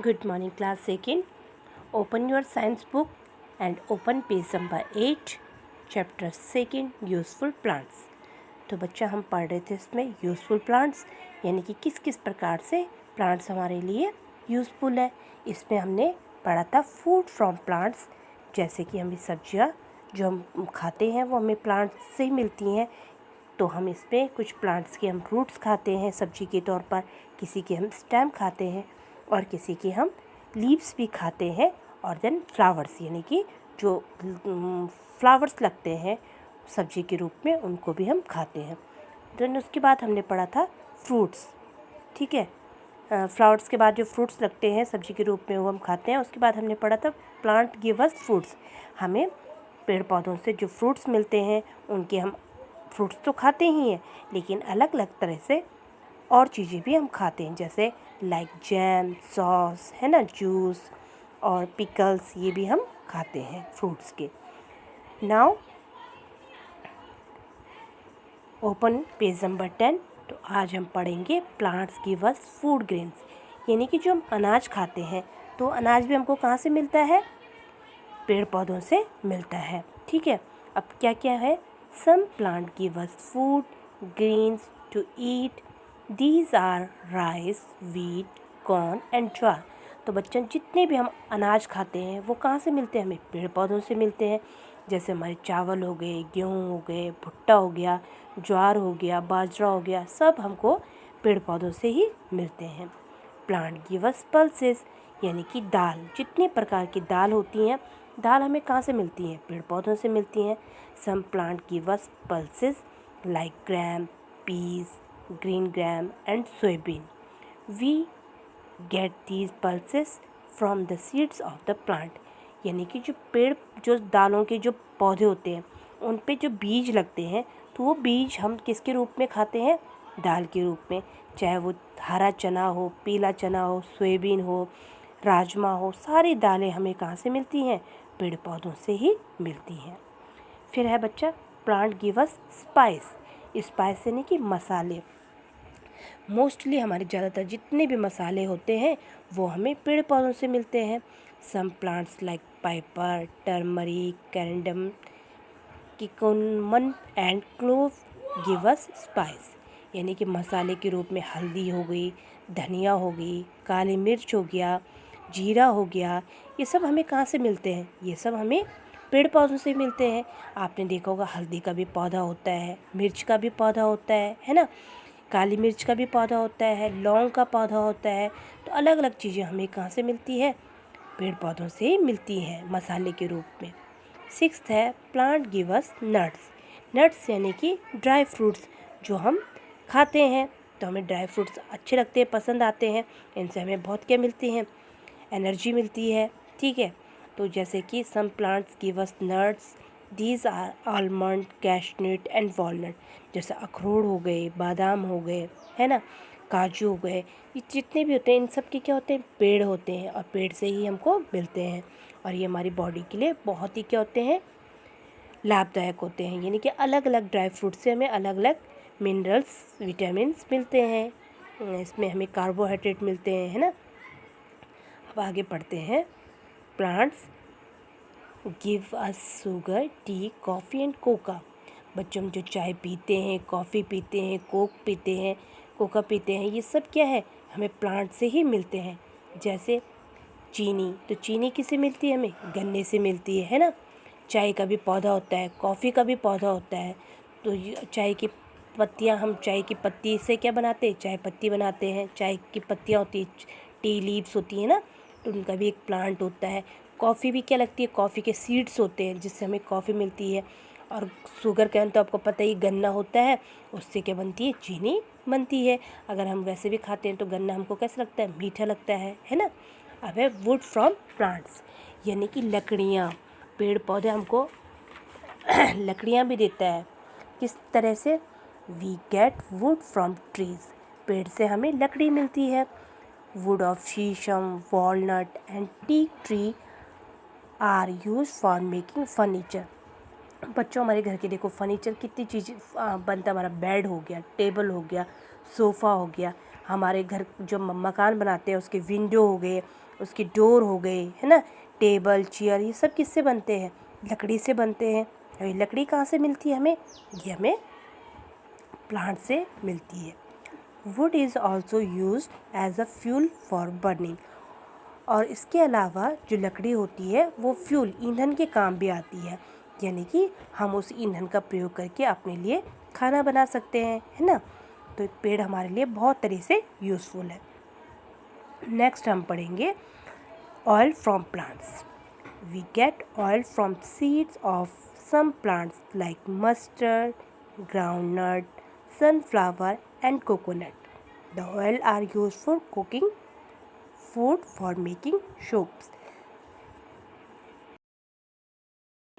Good morning, class 2nd. Open your science book and open page number 8, chapter 2, useful plants. तो बच्चा हम पढ़ रहे थे इसमें यूज़फुल प्लांट्स यानी कि किस किस प्रकार से प्लांट्स हमारे लिए यूज़फुल है. इसमें हमने पढ़ा था फूड फ्रॉम प्लांट्स, जैसे कि हमें सब्जियां जो हम खाते हैं वो हमें प्लांट्स से ही मिलती हैं. तो हम इसमें कुछ प्लांट्स के हम फ्रूट्स खाते हैं सब्जी के तौर पर, किसी के हम स्टेम खाते हैं और किसी के हम लीव्स भी खाते हैं. और देन फ्लावर्स यानी कि जो फ्लावर्स लगते हैं सब्जी के रूप में उनको भी हम खाते हैं. देन उसके बाद हमने पढ़ा था फ्रूट्स. ठीक है, फ्लावर्स के बाद जो फ्रूट्स लगते हैं सब्जी के रूप में वो हम खाते हैं. उसके बाद हमने पढ़ा था प्लांट गिव अस फ्रूट्स. हमें पेड़ पौधों से जो फ्रूट्स मिलते हैं उनके हम फ्रूट्स तो खाते ही हैं, लेकिन अलग अलग तरह से और चीज़ें भी हम खाते हैं, जैसे लाइक जैम, सॉस है ना, जूस और पिकल्स, ये भी हम खाते हैं फ्रूट्स के. Now open page number 10. तो आज हम पढ़ेंगे plants give us food grains, यानी कि जो हम अनाज खाते हैं तो अनाज भी हमको कहाँ से मिलता है? पेड़ पौधों से मिलता है. ठीक है, अब क्या क्या है? Some plant give us food grains to eat. These are rice, wheat, corn and jowar. तो बच्चों जितने भी हम अनाज खाते हैं वो कहाँ से मिलते हैं? हमें पेड़ पौधों से मिलते हैं. जैसे हमारे चावल हो गए, गेहूँ हो गए, भुट्टा हो गया, ज्वार हो गया, बाजरा हो गया, सब हमको पेड़ पौधों से ही मिलते हैं. प्लांट गिव अस पल्सेस, यानी कि दाल. जितने प्रकार की दाल होती हैं, दाल हमें कहाँ से मिलती हैं? पेड़ पौधों से मिलती हैं. Some plant give us pulses like gram, peas, green gram and soybean. We get these pulses from the seeds of the plant. यानी कि जो दालों के जो पौधे होते हैं उन पे जो बीज लगते हैं तो वो बीज हम किसके रूप में खाते हैं? दाल के रूप में. चाहे वो हरा चना हो, पीला चना हो, सोयाबीन हो, राजमा हो, सारी दालें हमें कहाँ से मिलती हैं? पेड़ पौधों से ही मिलती हैं. फिर है बच्चा plant give us spice. Spice यानी कि मसाले. मोस्टली हमारे ज़्यादातर जितने भी मसाले होते हैं वो हमें पेड़ पौधों से मिलते हैं. Some plants like piper, turmeric, cardamom, cinnamon and clove give us spice. यानी कि मसाले के रूप में हल्दी हो गई, धनिया हो गई, काली मिर्च हो गया, जीरा हो गया, ये सब हमें कहाँ से मिलते हैं? ये सब हमें पेड़ पौधों से मिलते हैं. आपने देखा होगा हल्दी का भी पौधा होता है, मिर्च का भी पौधा होता है ना, काली मिर्च का भी पौधा होता है, लौंग का पौधा होता है. तो अलग अलग चीज़ें हमें कहाँ से मिलती है? पेड़ पौधों से ही मिलती हैं मसाले के रूप में. 6th है plant give us nuts. Nuts यानी कि ड्राई फ्रूट्स जो हम खाते हैं. तो हमें ड्राई फ्रूट्स अच्छे लगते हैं, पसंद आते हैं. इनसे हमें बहुत क्या मिलती हैं? एनर्जी मिलती है. ठीक है, तो जैसे कि some plants give us nuts. These are almond, cashew nut and walnut. जैसे अखरोट हो गए, बादाम हो गए, है ना, काजू हो गए, ये जितने भी होते हैं इन सब के क्या होते हैं? पेड़ होते हैं और पेड़ से ही हमको मिलते हैं. और ये हमारी बॉडी के लिए बहुत ही क्या होते हैं? लाभदायक होते हैं. यानी कि अलग अलग ड्राई फ्रूट से हमें अलग अलग मिनरल्स, विटामिन्स मिलते हैं. इसमें हमें कार्बोहाइड्रेट मिलते हैं, है ना. अब आगे पढ़ते हैं. Plants give us sugar, T, coffee and Coca. बच्चों हम जो चाय पीते हैं, कॉफ़ी पीते हैं, कोक पीते हैं, कोका पीते हैं, ये सब क्या है? हमें प्लांट से ही मिलते हैं. जैसे चीनी, तो चीनी किससे मिलती है? हमें गन्ने से मिलती है ना. चाय का भी पौधा होता है, कॉफ़ी का भी पौधा होता है. तो चाय की पत्तियाँ, हम चाय की पत्ती से क्या बनाते हैं? चाय पत्ती बनाते हैं. चाय की पत्तियाँ होती है, टी लीव्स होती है ना, तो उनका भी एक प्लांट होता है. कॉफ़ी भी क्या लगती है? कॉफ़ी के सीड्स होते हैं जिससे हमें कॉफ़ी मिलती है. और शुगर कैन तो आपको पता ही, गन्ना होता है, उससे क्या बनती है? चीनी बनती है. अगर हम वैसे भी खाते हैं तो गन्ना हमको कैसा लगता है? मीठा लगता है ना. अब है वुड फ्रॉम प्लांट्स, यानी कि लकड़ियाँ. पेड़ पौधे हमको लकड़ियाँ भी देता है. किस तरह से? We get wood from trees. पेड़ से हमें लकड़ी मिलती है. Wood of sheesham, walnut and teak tree are use for making furniture. बच्चों हमारे घर के देखो फर्नीचर कितनी चीज़ बनता है. हमारा बेड हो गया, टेबल हो गया, सोफ़ा हो गया. हमारे घर जो मकान बनाते हैं उसके विंडो हो गए, उसके डोर हो गए, है ना, टेबल चेयर, ये सब किससे बनते हैं? लकड़ी से बनते हैं। अभी लकड़ी कहाँ से मिलती है हमें? ये हमें प्लांट से मिलती है। Wood is also use as a fuel for burning. और इसके अलावा जो लकड़ी होती है वो फ्यूल, ईंधन के काम भी आती है, यानी कि हम उस ईंधन का प्रयोग करके अपने लिए खाना बना सकते हैं, है ना। तो पेड़ हमारे लिए बहुत तरह से यूज़फुल है। नेक्स्ट हम पढ़ेंगे oil from plants. We get oil from seeds of some plants like mustard, groundnut, sunflower and coconut. The oil are used for cooking food, for making soaps